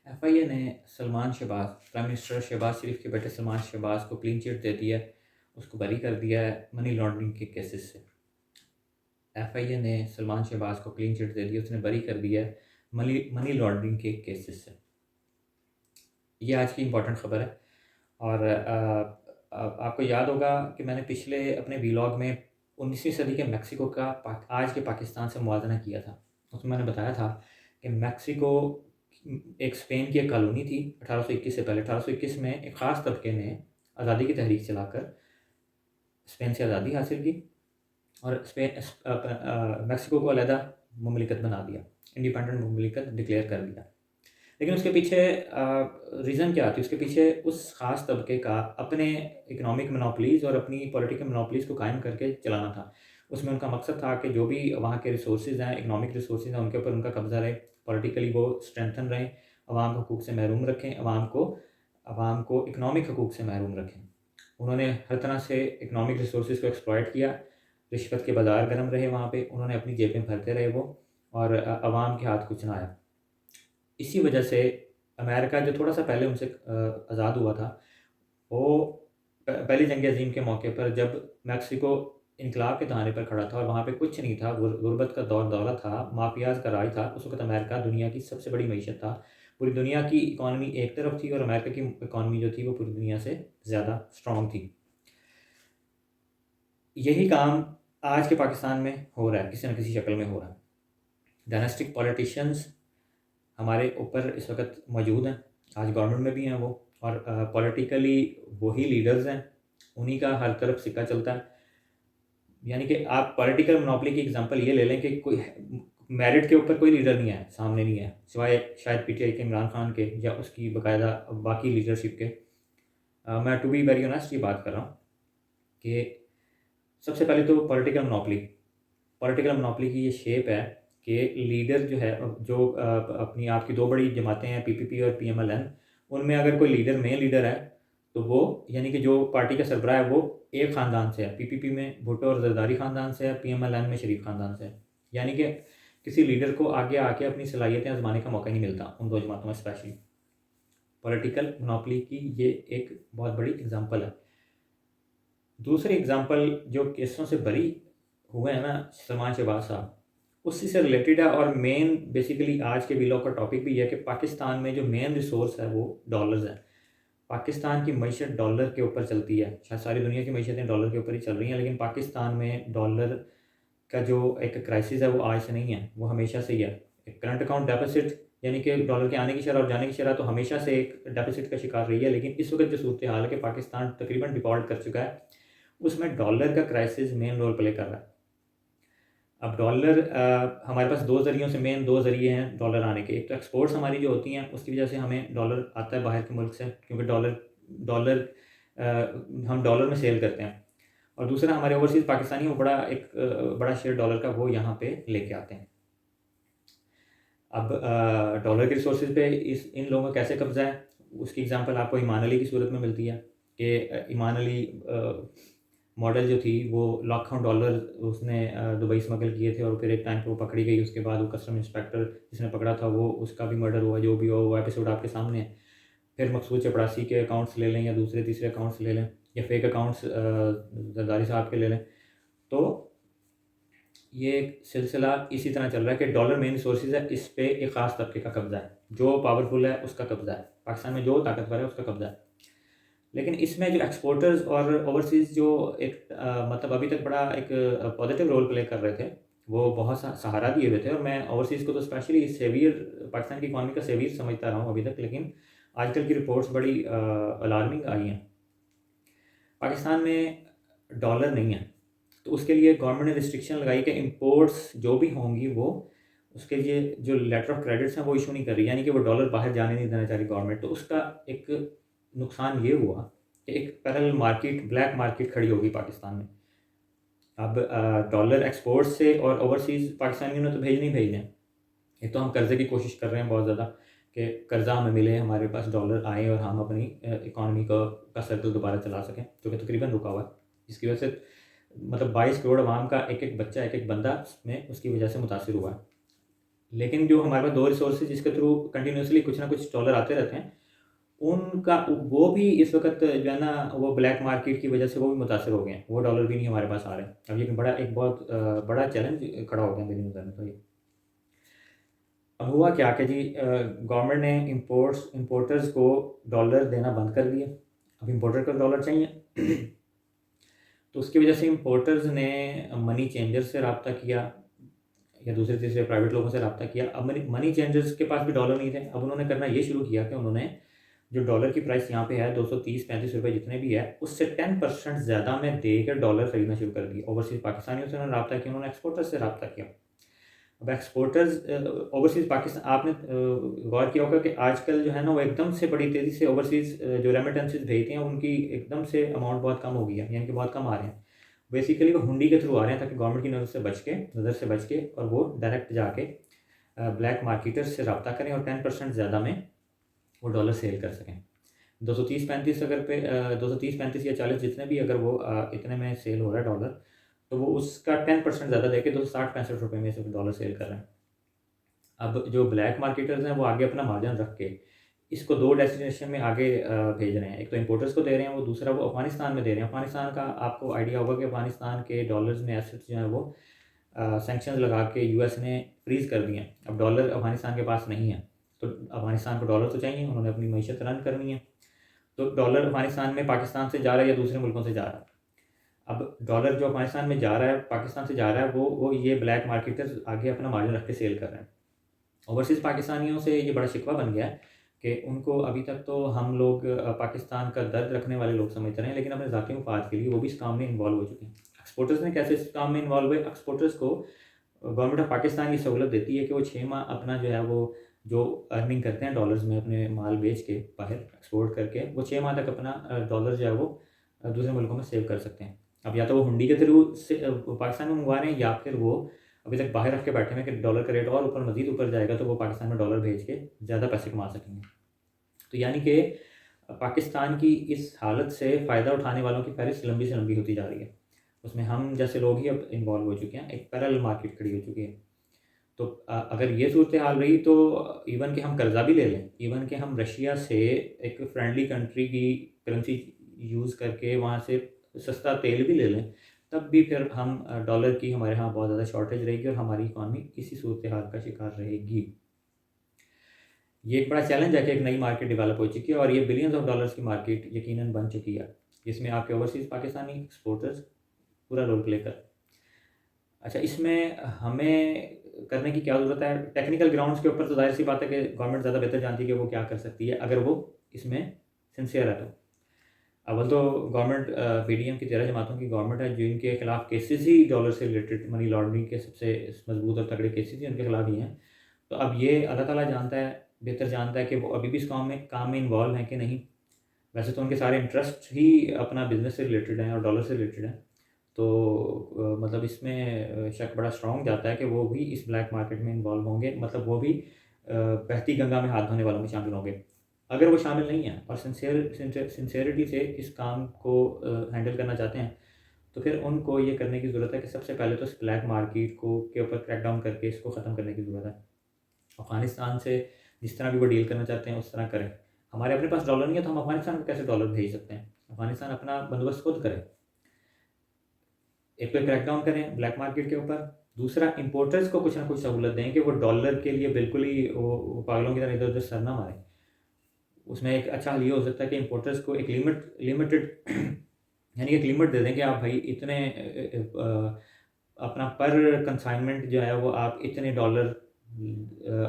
FIA ने Salman Shahbaz prime minister Shahbaz शरीफ के बेटे सलमान शहबाज को क्लीन चिट दे दिया है। उसको बरी कर दिया है मनी लॉन्ड्रिंग के केसेस से। एफआईए ने सलमान शहबाज को क्लीन चिट दे दी, उसने बरी कर दिया है मनी मनी लॉन्ड्रिंग के केसेस से। ये आज की इम्पोर्टेंट ख़बर है। और आपको याद होगा कि मैंने पिछले अपने वीलॉग में 19वीं सदी के मेक्सिको का आज के पाकिस्तान से मुआवजा किया था। उसमें मैंने बताया था कि मेक्सिको एक स्पेन की एक कॉलोनी थी 1821 से पहले। 1821 में एक ख़ास तबके ने आज़ादी की तहरीक चलाकर स्पेन से आज़ादी हासिल की और मेक्सिको को अलहदा मुमलिकत बना दिया, इंडिपेंडेंट मुमलिकत डिक्लेयर कर दिया। लेकिन उसके पीछे रीज़न क्या थी? उसके पीछे उस ख़ास तबके का अपने इकोनॉमिक मोनोपोलीज़ और अपनी पॉलिटिकल मोनोपोलीज़ को कायम करके चलाना था। उसमें उनका मकसद था कि जो भी वहाँ के रिसोर्सेज़ हैं, इकोनॉमिक रिसोर्सेज़ हैं, उनके ऊपर उनका कब्ज़ा रहे, पॉलिटिकली वो स्ट्रेंथन रहें, अवाम को हकूक़ से महरूम रखें, अवाम को इकोनॉमिक हकूक़ से महरूम रखें। उन्होंने हर तरह से इकोनॉमिक रिसोर्सेज़ को एक्सप्लॉइट किया, रिश्वत के बाज़ार गर्म रहे वहाँ पे, उन्होंने अपनी जेबें भरते रहे वो और अवाम के हाथ कुछ ना आया। इसी वजह से अमेरिका जो थोड़ा सा पहले उनसे आज़ाद हुआ था, वो पहली जंग अज़ीम के मौके पर जब मेक्सिको इनकलाब के दहाने पर खड़ा था और वहाँ पे कुछ नहीं था, गुर्बत का दौर दौरा था, माफियाज़ का राज था। उस वक़्त अमेरिका दुनिया की सबसे बड़ी मईशत था। पूरी दुनिया की इकॉनमी एक तरफ थी और अमेरिका की इकॉनमी जो थी वो पूरी दुनिया से ज़्यादा स्ट्रॉन्ग थी। यही काम आज के पाकिस्तान में हो रहा है, किसी न किसी शक्ल में हो रहा है। डायनेस्टिक पॉलिटिशियंस हमारे ऊपर इस वक्त मौजूद हैं, आज गवर्नमेंट में भी हैं वो, और पॉलिटिकली वही लीडर्स हैं, उन्हीं का हर तरफ सिक्का चलता है। यानी कि आप पॉलिटिकल मोनोपोली की एग्जांपल ये ले लें कि कोई मेरिट के ऊपर कोई लीडर नहीं है, सामने नहीं है, सिवाय शायद पीटीआई के इमरान खान के या उसकी बाकायदा बाकी लीडरशिप के। मैं टू बी वेरी ऑनेस्ट ये बात कर रहा हूँ कि सबसे पहले तो पॉलिटिकल मोनोपोली की ये शेप है कि लीडर जो है, जो अपनी आपकी दो बड़ी जमातें हैं पीपीपी और पीएमएलएन, उनमें अगर कोई लीडर मेन लीडर है तो वो, यानी कि जो पार्टी का सरबराह है वो एक ख़ानदान से है। पीपीपी में भुट्टो और जरदारी ख़ानदान से है, पीएमएलएन में शरीफ ख़ानदान से है। यानी कि किसी लीडर को आगे आके अपनी सलाहियतें आजमाने का मौका ही नहीं मिलता उन दो जमातों में। स्पेशली पॉलिटिकल मोनोपोली की ये एक बहुत बड़ी एग्जाम्पल है। दूसरी एग्जांपल जो केसों से बरी हुए हैं ना सलमान शहबाज साहब, उसी से रिलेटेड है और मेन बेसिकली आज के वीलॉग का टॉपिक भी है कि पाकिस्तान में जो मेन रिसोर्स है वो डॉलर्स है। पाकिस्तान की मईशत डॉलर के ऊपर चलती है। शायद सारी दुनिया की मईशतें डॉलर के ऊपर ही चल रही हैं, लेकिन पाकिस्तान में डॉलर का जो एक क्राइसिस है वो आज से नहीं है, वो हमेशा से ही है। एक करंट अकाउंट डेफिसिट, यानी कि डॉलर के आने की शरह और जाने की शरह तो हमेशा से एक डेफिसिट का शिकार रही है। लेकिन इस वक्त जो सूरत हाल है कि पाकिस्तान तकरीबन डिफ़ॉल्ट कर चुका है, उसमें डॉलर का क्राइसिस मेन रोल प्ले कर रहा है। अब डॉलर हमारे पास मेन दो ज़रिए हैं डॉलर आने के। एक तो एक्सपोर्ट्स हमारी जो होती हैं उसकी वजह से हमें डॉलर आता है बाहर के मुल्क से, क्योंकि डॉलर हम डॉलर में सेल करते हैं। और दूसरा हमारे ओवरसीज़ पाकिस्तानी वो बड़ा शेयर डॉलर का वो यहाँ पे लेके आते हैं। अब डॉलर के रिसोर्सेज पे इन लोगों का कैसे कब्जा है, उसकी एग्जांपल आपको ईमान अली की सूरत में मिलती है कि ईमान अली मॉडल जो थी वो लाखों डॉलर उसने दुबई स्मगल किए थे और फिर एक टाइम पे वो पकड़ी गई। उसके बाद वो कस्टम इंस्पेक्टर जिसने पकड़ा था वो, उसका भी मर्डर हुआ। जो भी हो वो एपिसोड आपके सामने है। फिर मकसूद चपरासी के अकाउंट्स ले लें या दूसरे तीसरे अकाउंट्स ले लें या फेक अकाउंट्स जरदारी साहब के ले लें, तो ये सिलसिला इसी तरह चल रहा है कि डॉलर मेन सोर्सेज है, इस पे एक ख़ास तबके का कब्जा है। जो पावरफुल है उसका कब्जा है, पाकिस्तान में जो ताकतवर है उसका कब्जा है। लेकिन इसमें जो एक्सपोर्टर्स और ओवरसीज़ जो एक मतलब अभी तक बड़ा एक पॉजिटिव रोल प्ले कर रहे थे, वो बहुत सहारा दिए हुए थे। और मैं ओवरसीज़ को तो स्पेशली सेवियर, पाकिस्तान की इकॉनमी का सेवियर समझता रहा हूँ अभी तक। लेकिन आजकल की रिपोर्ट्स बड़ी अलार्मिंग आई हैं। पाकिस्तान में डॉलर नहीं है, तो उसके लिए गवर्नमेंट ने रिस्ट्रिक्शन लगाई कि इंपोर्ट्स जो भी होंगी वो, उसके लिए जो लेटर ऑफ क्रेडिट्स हैं वो इशू नहीं कर रही, यानी कि वो डॉलर बाहर जाने नहीं देना चाह रही गवर्नमेंट। तो उसका एक नुकसान ये हुआ कि एक पैरेलल मार्केट, ब्लैक मार्केट खड़ी होगी पाकिस्तान में। अब डॉलर एक्सपोर्ट से और ओवरसीज़ पाकिस्तानियों ने तो भेजने ही भेजने हैं। एक तो हम कर्ज़े की कोशिश कर रहे हैं बहुत ज़्यादा कि कर्ज़ा हमें मिले, हमारे पास डॉलर आए और हम अपनी इकॉनमी का सर्कल दोबारा चला सकें, जो कि तकरीबन रुका हुआ है। जिसकी वजह से मतलब 22 करोड़ आवाम का एक एक बच्चा, एक एक बंदा में उसकी वजह से मुतासिर हुआ है। लेकिन जो हमारे पास 2 रिसोर्सेज़ जिसके थ्रू कंटिन्यूअसली कुछ ना कुछ डॉलर आते रहते हैं, उनका वो भी इस वक़्त जो है ना, वो ब्लैक मार्केट की वजह से वो भी मुतासिर हो गए हैं। वो डॉलर भी नहीं हमारे पास आ रहे हैं। अब ये एक बहुत बड़ा चैलेंज खड़ा हो गया मेरी नज़र में तो ये। अब हुआ क्या कि जी गवर्नमेंट ने इंपोर्टर्स को डॉलर देना बंद कर दिया। अब इंपोर्टर को डॉलर चाहिए। तो उसकी वजह से इंपोर्टर्स ने मनी चेंजर से रब्ता किया या दूसरे तीसरे प्राइवेट लोगों से रब्ता किया। अब मनी चेंजर्स के पास भी डॉलर नहीं थे। अब उन्होंने करना ये शुरू किया कि उन्होंने जो डॉलर की प्राइस यहाँ पे है 230-35 रुपये जितने भी है, उससे 10% ज़्यादा में दे कर डॉलर खरीदना शुरू कर दिया। ओवरसीज़ पाकिस्तानियों से उन्होंने रब्ता किया, उन्होंने एक्सपोर्टर्स से रब्ता किया। अब एक्सपोर्टर्स ओवरसीज़ पाकिस्तान, आपने गौर किया होगा कि आजकल जो है ना, वो एकदम से बड़ी तेज़ी से ओवरसीज़ जो रेमिटेंसेज भेजते हैं उनकी एकदम से अमाउंट बहुत कम हो गई है, यानी कि बहुत कम आ रहे हैं। बेसिकली वो हुंडी के थ्रू आ रहे हैं ताकि गवर्नमेंट की नज़र से बच के और वो डायरेक्ट जाके ब्लैक मार्केटर्स से रब्ता करें और 10% ज़्यादा में वो डॉलर सेल कर सकें। 230-35 अगर पे 230-35 या 40 जितने भी, अगर वो इतने में सेल हो रहा है डॉलर, तो वो उसका 10% ज़्यादा देके 260-65 रुपये में सिर्फ डॉलर सेल कर रहे हैं। अब जो ब्लैक मार्केटर्स हैं वो आगे अपना मार्जिन रख के इसको 2 डेस्टिनेशन में आगे भेज रहे हैं। एक तो इंपोर्टर्स को दे रहे हैं, वो दूसरा वो अफ़गानिस्तान में दे रहे हैं। अफ़गानिस्तान का आपको आइडिया होगा कि अफ़गानिस्तान के डॉलर्स में एसेट्स जो हैं वो सैंक्शंस लगा के यूएस ने फ्रीज़ कर दिए हैं। अब डॉलर अफ़गानिस्तान के पास नहीं है, तो अफ़गानिस्तान को डॉलर तो चाहिए, उन्होंने अपनी मईशत रन करनी है। तो डॉलर अफ़गानिस्तान में पाकिस्तान से जा रहा है या दूसरे मुल्कों से जा रहा है। अब डॉलर जो अफ़गानिस्तान में जा रहा है, पाकिस्तान से जा रहा है, वो ये ब्लैक मार्केटर्स आगे अपना मार्जिन रख के सेल कर रहे हैं। ओवरसीज़ पाकिस्तानियों से ये बड़ा शिकवा बन गया है कि उनको अभी तक तो हम लोग पाकिस्तान का दर्द रखने वाले लोग समझते रहे हैं, लेकिन अपने ज़ाती मफाद के लिए वो भी इस काम में इन्वॉल्व हो चुके हैं। एक्सपोर्टर्स ने कैसे इस काम में इन्वॉल्व हुए? एक्सपोर्टर्स को गवर्नमेंट ऑफ पाकिस्तान ये सहूलत देती है कि वो 6 माह अपना जो है वो जो अर्निंग करते हैं डॉलर्स में अपने माल बेच के बाहर एक्सपोर्ट करके, वो 6 माह तक अपना डॉलर जो है वो दूसरे मुल्कों में सेव कर सकते हैं। अब या तो वो हुंडी के थ्रू से पाकिस्तान में मंगवा रहे हैं, या फिर वो अभी तक बाहर रख के बैठे हैं कि डॉलर का रेट और ऊपर मज़ीद ऊपर जाएगा तो वो पाकिस्तान में डॉलर भेज के ज़्यादा पैसे कमा सकेंगे। तो यानी कि पाकिस्तान की इस हालत से फ़ायदा उठाने वालों की फ़हरिस्त लंबी से लंबी होती जा रही है। उसमें हम जैसे लोग ही अब इन्वॉल्व हो चुके हैं, एक पैरेलल मार्केट खड़ी हो चुकी है। तो अगर ये सूरत हाल रही तो इवन कि हम कर्ज़ा भी ले लें, इवन कि हम रशिया से एक फ्रेंडली कंट्री की करेंसी यूज़ करके वहाँ से सस्ता तेल भी ले लें, तब भी फिर हम डॉलर की हमारे यहाँ बहुत ज़्यादा शॉर्टेज रहेगी और हमारी इकॉनमी इसी सूरत हाल का शिकार रहेगी। ये एक बड़ा चैलेंज है कि एक नई मार्केट डेवलप हो चुकी है और ये बिलियंस ऑफ डॉलर्स की मार्केट यकीनन बन चुकी है, जिसमें आपके ओवरसीज़ पाकिस्तानी एक्सपोर्टर्स पूरा रोल प्ले कर। अच्छा, इसमें हमें करने की क्या ज़रूरत है? टेक्निकल ग्राउंड्स के ऊपर तो ज़ाहिर-सी बात है कि गवर्नमेंट ज़्यादा बेहतर जानती है कि वो क्या कर सकती है, अगर वो इसमें सिंसियर है तो। अव्वल तो गवर्नमेंट पीडीएम की 13 जमातों की गवर्नमेंट है, जिनके खिलाफ केसेस ही डॉलर से रिलेटेड मनी लॉन्ड्रिंग के सबसे मजबूत और तगड़े केसेस ही उनके खिलाफ ही हैं। तो अब ये अल्लाह ताला जानता है, बेहतर जानता है कि वो अभी भी इस काम में इन्वॉल्व हैं कि नहीं। वैसे तो उनके सारे इंटरेस्ट ही अपना बिज़नेस से रिलेटेड हैं और डॉलर से रिलेटेड हैं। तो मतलब इसमें शक बड़ा स्ट्रॉन्ग जाता है कि वो भी इस ब्लैक मार्केट में इन्वॉल्व होंगे, मतलब वो भी बहती गंगा में हाथ धोने वालों में शामिल होंगे। अगर वो शामिल नहीं हैं और सिंसियरिटी से इस काम को हैंडल करना चाहते हैं, तो फिर उनको ये करने की ज़रूरत है कि सबसे पहले तो इस ब्लैक मार्केट को के ऊपर क्रैकडाउन करके इसको ख़त्म करने की ज़रूरत है। अफ़गानिस्तान से जिस तरह भी वो डील करना चाहते हैं उस तरह करें। हमारे अपने पास डॉलर नहीं है तो हम अफ़गानिस्तान को कैसे डॉलर भेज सकते हैं? अफ़गानिस्तान अपना बंदोबस्त खुद करे। एक तो क्रैकडाउन करें ब्लैक मार्केट के ऊपर, दूसरा इंपोर्टर्स को कुछ ना कुछ सहूलत दें कि वो डॉलर के लिए बिल्कुल ही वो पागलों की तरह इधर-उधर सर ना मारें। उसमें एक अच्छा हल ये हो सकता है कि इंपोर्टर्स को एक लिमिटेड यानी एक लिमिट दे दें कि आप भाई इतने अपना पर कंसाइनमेंट जो है वो आप इतने डॉलर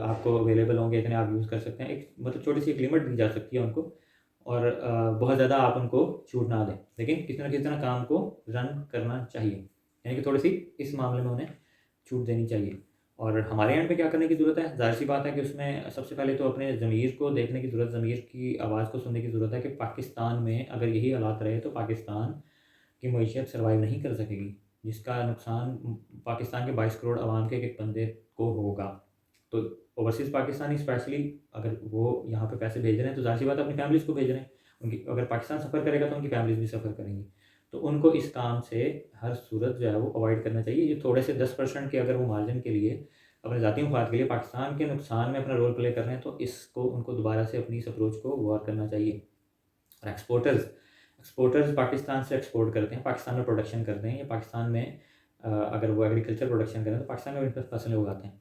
आपको अवेलेबल होंगे, इतने आप यूज़ कर सकते हैं। एक मतलब छोटी-सी एक लिमिट दी जा सकती है उनको, और बहुत ज़्यादा आप उनको छूट ना दें। लेकिन किसी न किसी तरह काम को रन करना चाहिए। यानी कि थोड़ी-सी इस मामले में उन्हें छूट देनी चाहिए। और हमारे एंड पे क्या करने की ज़रूरत है? ज़ाहिर-सी बात है कि उसमें सबसे पहले तो अपने ज़मीर को देखने की ज़रूरत, ज़मीर की आवाज़ को सुनने की ज़रूरत है कि पाकिस्तान में अगर यही हालात रहे तो पाकिस्तान की मईशत सर्वाइव नहीं कर सकेगी, जिसका नुकसान पाकिस्तान के 22 करोड़ आवाम के एक बंदे को होगा। तो ओवरसीज़ पाकिस्तानी स्पेशली अगर वो यहाँ पे पैसे भेज रहे हैं तो ज़ाहिर-सी बात है अपनी फैमिलीज़ को भेज रहे हैं। उनकी अगर पाकिस्तान सफ़र करेगा तो उनकी फैमिलीज़ भी सफ़र करेंगी। तो उनको इस काम से हर सूरत जो है वो अवॉइड करना चाहिए। ये थोड़े से 10% के अगर वो मार्जिन के लिए अपने ज़ाती मफ़ाद के लिए पाकिस्तान के नुकसान में अपना रोल प्ले कर रहे हैं, तो इसको उनको दोबारा से अपनी इस अप्रोच को गौर करना चाहिए। और एक्सपोर्टर्स पाकिस्तान से एक्सपोर्ट करते हैं, पाकिस्तान में प्रोडक्शन करते हैं, या पाकिस्तान में अगर वो एग्रीकल्चर प्रोडक्शन करें तो पाकिस्तान में भी फसलें उगाते हैं।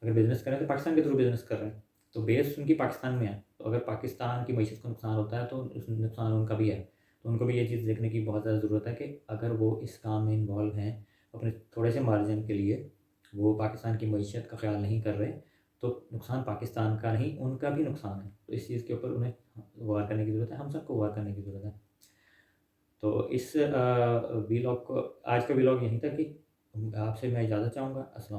अगर बिज़नेस करें तो पाकिस्तान के थ्रू बिज़नेस कर रहे हैं, तो बेस उनकी पाकिस्तान में है। तो अगर पाकिस्तान की मईशत को नुकसान होता है तो उस नुकसान उनका भी है। तो उनको भी ये चीज़ देखने की बहुत ज़्यादा ज़रूरत है कि अगर वो इस काम में इन्वॉल्व हैं अपने थोड़े से मार्जिन के लिए, वो पाकिस्तान की मईशत का ख़्याल नहीं कर रहे, तो नुकसान पाकिस्तान का नहीं, उनका भी नुकसान है। तो इस चीज़ के ऊपर उन्हें गौर करने की ज़रूरत है, हम सबको गौर करने की ज़रूरत है। तो इस वीलॉग को, आज का वीलॉग यहीं तक ही। आपसे मैं इजाज़त चाहूँगा। अस्सलाम।